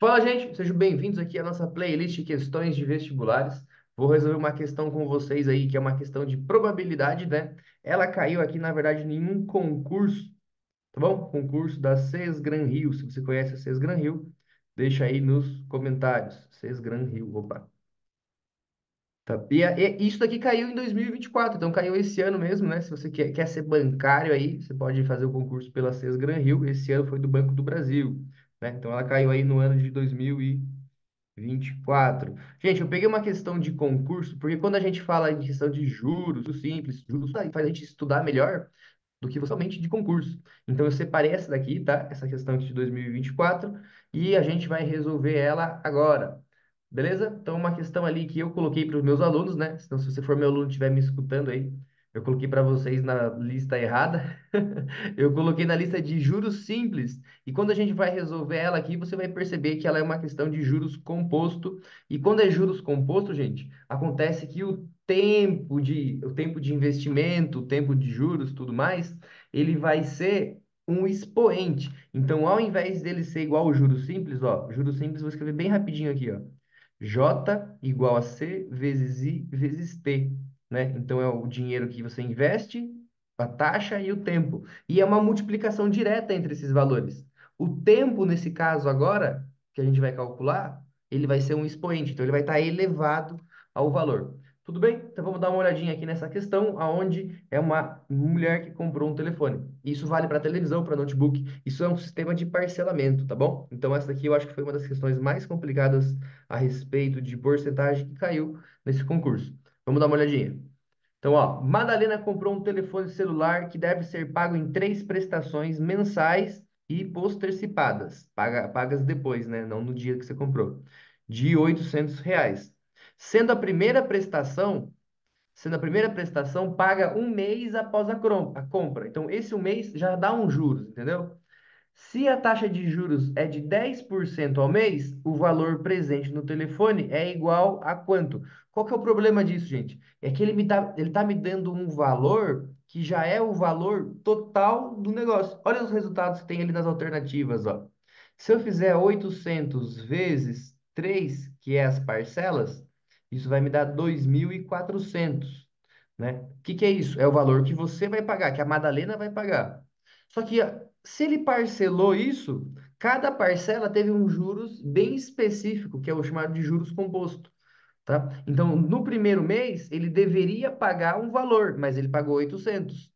Fala, gente, sejam bem-vindos aqui à nossa playlist de questões de vestibulares. Vou resolver uma questão com vocês aí, que é uma questão de probabilidade, né? Ela caiu aqui, na verdade, em um concurso, tá bom? Concurso da Sesgran Rio. Se você conhece a Sesgran Rio, deixa aí nos comentários. Sesgran Rio, opa. Tá. E isso daqui caiu em 2024, então caiu esse ano mesmo, né? Se você quer ser bancário aí, você pode fazer o concurso pela Sesgran Rio. Esse ano foi do Banco do Brasil, né? Então ela caiu aí no ano de 2024. Gente, eu peguei uma questão de concurso, porque quando a gente fala em questão de juros, simples, juros, aí faz a gente estudar melhor do que somente de concurso. Então, eu separei essa daqui, tá? Essa questão aqui de 2024, e a gente vai resolver ela agora. Beleza? Então, uma questão ali que eu coloquei para os meus alunos, né? Então, se você for meu aluno e estiver me escutando aí, eu coloquei para vocês na lista errada. Eu coloquei na lista de juros simples. E quando a gente vai resolver ela aqui, você vai perceber que ela é uma questão de juros composto. E quando é juros composto, gente, acontece que o tempo de investimento, o tempo de juros, tudo mais, ele vai ser um expoente. Então, ao invés dele ser igual ao juros simples, ó, juros simples, vou escrever bem rapidinho aqui, ó. J igual a C vezes I vezes T, né? Então, é o dinheiro que você investe, a taxa e o tempo. E é uma multiplicação direta entre esses valores. O tempo, nesse caso agora, que a gente vai calcular, ele vai ser um expoente, então ele vai estar elevado ao valor. Tudo bem? Então vamos dar uma olhadinha aqui nessa questão, aonde é uma mulher que comprou um telefone. Isso vale para televisão, para notebook. Isso é um sistema de parcelamento, tá bom? Então essa daqui eu acho que foi uma das questões mais complicadas a respeito de porcentagem que caiu nesse concurso. Vamos dar uma olhadinha. Então, ó, Madalena comprou um telefone celular que deve ser pago em três prestações mensais e postercipadas, pagas depois, né? Não no dia que você comprou, de R$ 800. Sendo a primeira prestação, sendo a primeira prestação paga um mês após a compra. Então, esse um mês já dá uns juros, entendeu? Se a taxa de juros é de 10% ao mês, o valor presente no telefone é igual a quanto? Qual que é o problema disso, gente? É que ele tá me dando um valor que já é o valor total do negócio. Olha os resultados que tem ali nas alternativas, ó. Se eu fizer 800 vezes 3, que é as parcelas, isso vai me dar 2.400, né? O que que é isso? É o valor que você vai pagar, que a Madalena vai pagar. Só que se ele parcelou isso, cada parcela teve um juros bem específico, que é o chamado de juros composto, tá? Então, no primeiro mês, ele deveria pagar um valor, mas ele pagou 800.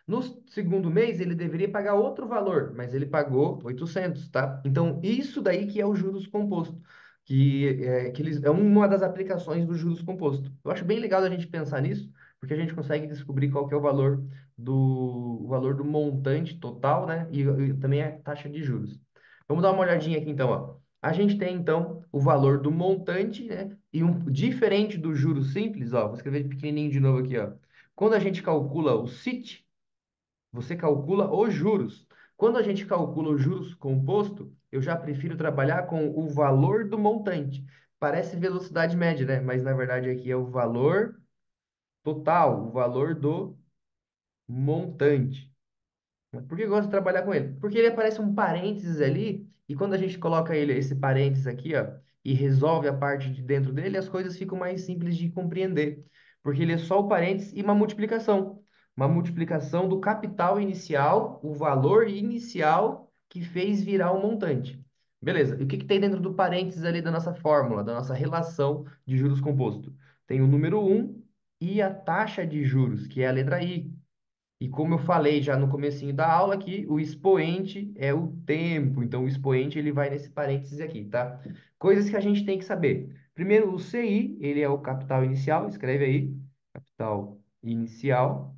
No segundo mês, ele deveria pagar outro valor, mas ele pagou 800, tá? Então, isso daí que é o juros composto, é uma das aplicações do juros composto. Eu acho bem legal a gente pensar nisso, porque a gente consegue descobrir qual que é o valor do montante total, né? E também a taxa de juros. Vamos dar uma olhadinha aqui então, ó. A gente tem então o valor do montante, né? E diferente do juros simples, ó, vou escrever pequenininho de novo aqui, ó. Quando a gente calcula o CIT, você calcula os juros. Quando a gente calcula os juros composto, eu já prefiro trabalhar com o valor do montante. Parece velocidade média, né? Mas na verdade aqui é o valor total, o valor do montante. Por que eu gosto de trabalhar com ele? Porque ele aparece um parênteses ali, e quando a gente coloca ele, esse parênteses aqui, ó, e resolve a parte de dentro dele, as coisas ficam mais simples de compreender. Porque ele é só o parênteses e uma multiplicação. Uma multiplicação do capital inicial, o valor inicial que fez virar o montante. Beleza. E o que que tem dentro do parênteses ali da nossa fórmula, da nossa relação de juros composto? Tem o número um e a taxa de juros, que é a letra I. E como eu falei já no comecinho da aula aqui, o expoente é o tempo. Então, o expoente ele vai nesse parênteses aqui, tá? Coisas que a gente tem que saber. Primeiro, o CI, ele é o capital inicial, escreve aí, capital inicial.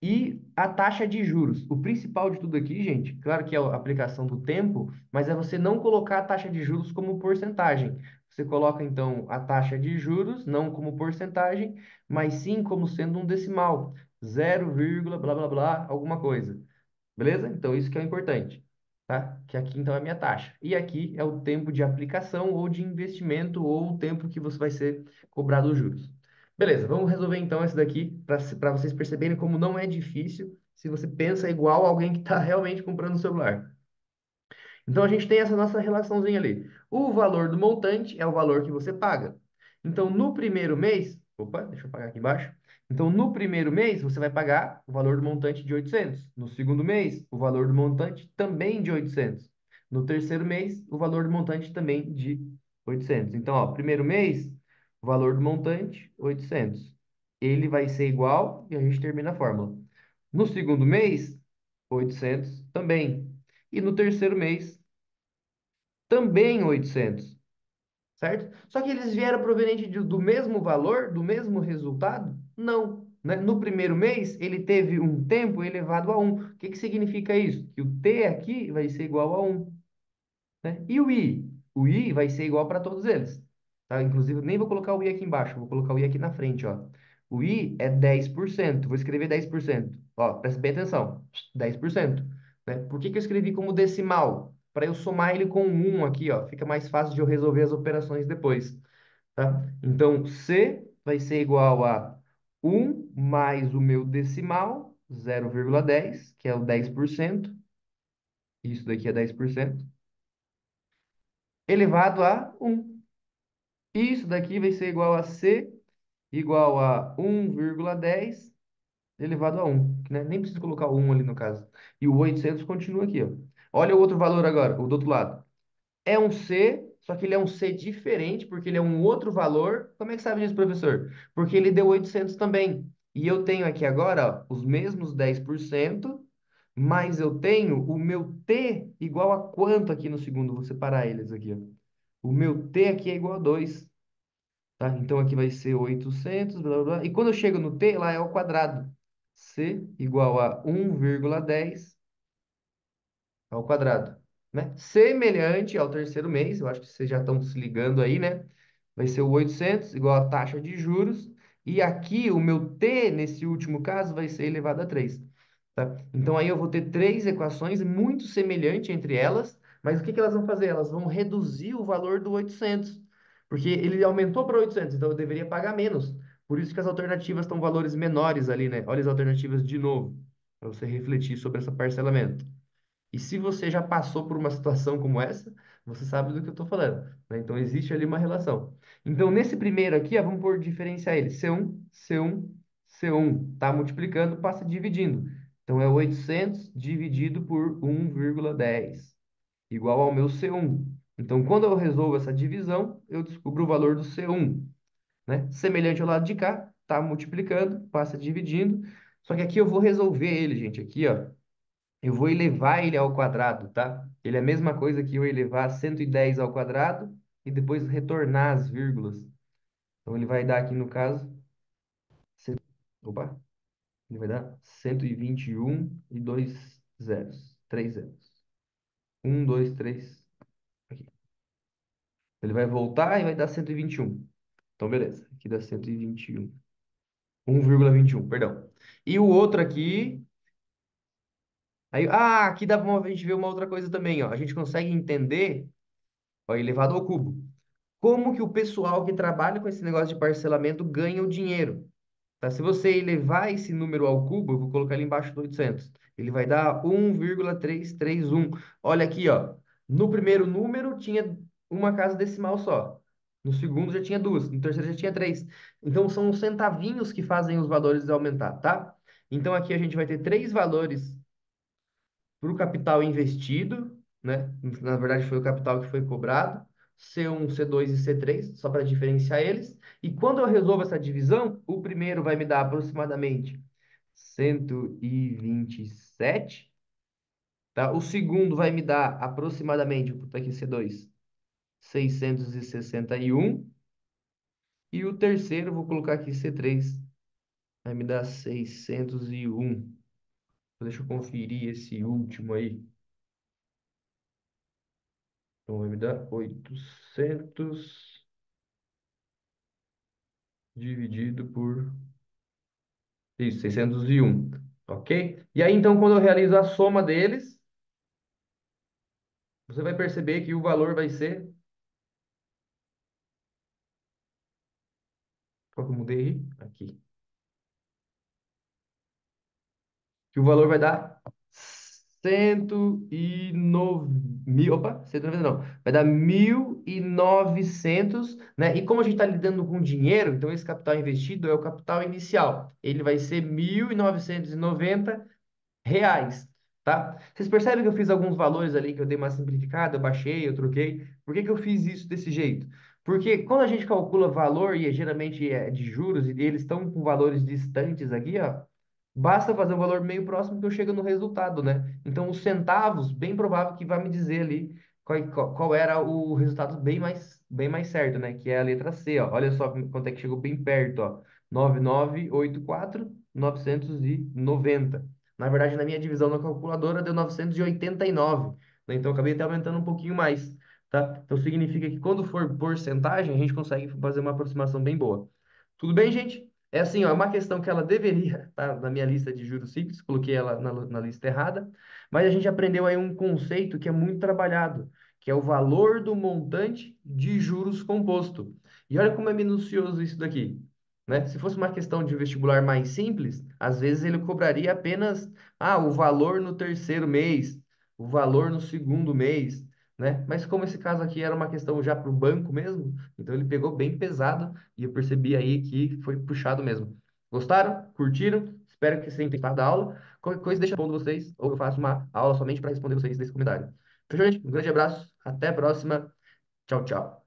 E a taxa de juros. O principal de tudo aqui, gente, claro que é a aplicação do tempo, mas é você não colocar a taxa de juros como porcentagem. Você coloca, então, a taxa de juros não como porcentagem, mas sim como sendo um decimal. 0, blá, blá, blá, alguma coisa. Beleza? Então, isso que é o importante, tá? Que aqui, então, é a minha taxa. E aqui é o tempo de aplicação ou de investimento ou o tempo que você vai ser cobrado os juros. Beleza, vamos resolver, então, esse daqui para vocês perceberem como não é difícil se você pensa igual alguém que está realmente comprando um celular. Então a gente tem essa nossa relaçãozinha ali. O valor do montante é o valor que você paga. Então no primeiro mês, opa, deixa eu pagar aqui embaixo. Então no primeiro mês você vai pagar o valor do montante de 800. No segundo mês, o valor do montante também de 800. No terceiro mês, o valor do montante também de 800. Então, ó, primeiro mês, o valor do montante, 800. Ele vai ser igual, e a gente termina a fórmula. No segundo mês, 800 também. E no terceiro mês, também 800, certo? Só que eles vieram proveniente do mesmo valor, do mesmo resultado? Não, né? No primeiro mês, ele teve um tempo elevado a um. O que que significa isso? Que o t aqui vai ser igual a um, né? E o i? O i vai ser igual para todos eles, tá? Inclusive, eu nem vou colocar o i aqui embaixo, vou colocar o i aqui na frente, ó. O i é 10%. Vou escrever 10%. Ó, presta bem atenção. 10%, né? Por que que eu escrevi como decimal? Para eu somar ele com um aqui, ó. Fica mais fácil de eu resolver as operações depois, tá? Então, c vai ser igual a um mais o meu decimal, 0,10, que é o 10%. Isso daqui é 10% elevado a um. Isso daqui vai ser igual a C igual a 1,10 elevado a um, né? Nem preciso colocar o 1 ali no caso. E o 800 continua aqui, ó. Olha o outro valor agora, o do outro lado. É um C, só que ele é um C diferente, porque ele é um outro valor. Como é que sabe disso, professor? Porque ele deu 800 também. E eu tenho aqui agora, ó, os mesmos 10%, mas eu tenho o meu T igual a quanto aqui no segundo? Vou separar eles aqui, ó. O meu T aqui é igual a 2. Tá? Então aqui vai ser 800, blá, blá, blá. E quando eu chego no t, lá é ao quadrado. C igual a 1,10 ao quadrado, né? Semelhante ao terceiro mês, eu acho que vocês já estão se ligando aí, né? Vai ser o 800 igual a taxa de juros. E aqui o meu t, nesse último caso, vai ser elevado a 3. Tá? Então aí eu vou ter três equações muito semelhantes entre elas, mas o que que elas vão fazer? Elas vão reduzir o valor do 800, porque ele aumentou para 800, então eu deveria pagar menos. Por isso que as alternativas estão valores menores ali, né? Olha as alternativas de novo, para você refletir sobre esse parcelamento. E se você já passou por uma situação como essa, você sabe do que eu estou falando, né? Então existe ali uma relação. Então nesse primeiro aqui, ó, vamos por diferenciar ele. C1, C1, C1. Tá multiplicando, passa dividindo. Então é 800 dividido por 1,10, igual ao meu C1. Então quando eu resolvo essa divisão, eu descubro o valor do C1, né? Semelhante ao lado de cá, tá multiplicando, passa dividindo. Só que aqui eu vou resolver ele, gente. Aqui, ó. Eu vou elevar ele ao quadrado, tá? Ele é a mesma coisa que eu elevar 110 ao quadrado e depois retornar as vírgulas. Então ele vai dar aqui no caso, cem- opa, ele vai dar 121 e dois zeros, três zeros. Um, dois, três, aqui. Ele vai voltar e vai dar 121. Então beleza, aqui dá 121. 1,21, perdão. E o outro aqui, aí, aqui dá pra a gente ver uma outra coisa também, ó. A gente consegue entender, ó, elevado ao cubo. Como que o pessoal que trabalha com esse negócio de parcelamento ganha o dinheiro? Tá? Se você elevar esse número ao cubo, eu vou colocar ele embaixo do 800. Ele vai dar 1,331. Olha aqui, ó. No primeiro número tinha uma casa decimal só. No segundo já tinha duas. No terceiro já tinha três. Então são os centavinhos que fazem os valores aumentar, tá? Então aqui a gente vai ter três valores para o capital investido, né? Na verdade, foi o capital que foi cobrado, C1, C2 e C3, só para diferenciar eles. E quando eu resolvo essa divisão, o primeiro vai me dar aproximadamente 127, tá? O segundo vai me dar aproximadamente, vou botar aqui C2, 661. E o terceiro, vou colocar aqui C3, vai me dar 601. Deixa eu conferir esse último aí. Então, vai me dar 800 dividido por isso, 601, ok? E aí, então, quando eu realizo a soma deles, você vai perceber que o valor vai ser... Qual que eu mudei aí? Aqui. Que o valor vai dar Opa, 190 não. Vai dar 1.900, né? E como a gente está lidando com dinheiro, então esse capital investido é o capital inicial. Ele vai ser 1.990 reais, tá? Vocês percebem que eu fiz alguns valores ali que eu dei uma simplificada, eu baixei, eu troquei. Por que que eu fiz isso desse jeito? Porque quando a gente calcula valor, e geralmente é de juros, e eles estão com valores distantes aqui, ó, basta fazer um valor meio próximo que eu chego no resultado, né? Então, os centavos, bem provável que vai me dizer ali qual era o resultado bem mais certo, né? Que é a letra C, ó. Olha só quanto é que chegou bem perto, ó. 9984,990. Na verdade, na minha divisão na calculadora deu 989, né? Então, eu acabei até aumentando um pouquinho mais, tá? Então, significa que quando for porcentagem, a gente consegue fazer uma aproximação bem boa. Tudo bem, gente? É assim, ó, é uma questão que ela deveria estar na minha lista de juros simples, coloquei ela na lista errada, mas a gente aprendeu aí um conceito que é muito trabalhado, que é o valor do montante de juros composto. E olha como é minucioso isso daqui, né? Se fosse uma questão de vestibular mais simples, às vezes ele cobraria apenas, o valor no terceiro mês, o valor no segundo mês, né? Mas como esse caso aqui era uma questão já para o banco mesmo, então ele pegou bem pesado e eu percebi aí que foi puxado mesmo. Gostaram? Curtiram? Espero que vocês tenham gostado da aula. Qualquer coisa, deixa eu responder vocês, ou eu faço uma aula somente para responder vocês desse comentário. Fechou, gente? Um grande abraço. Até a próxima. Tchau, tchau.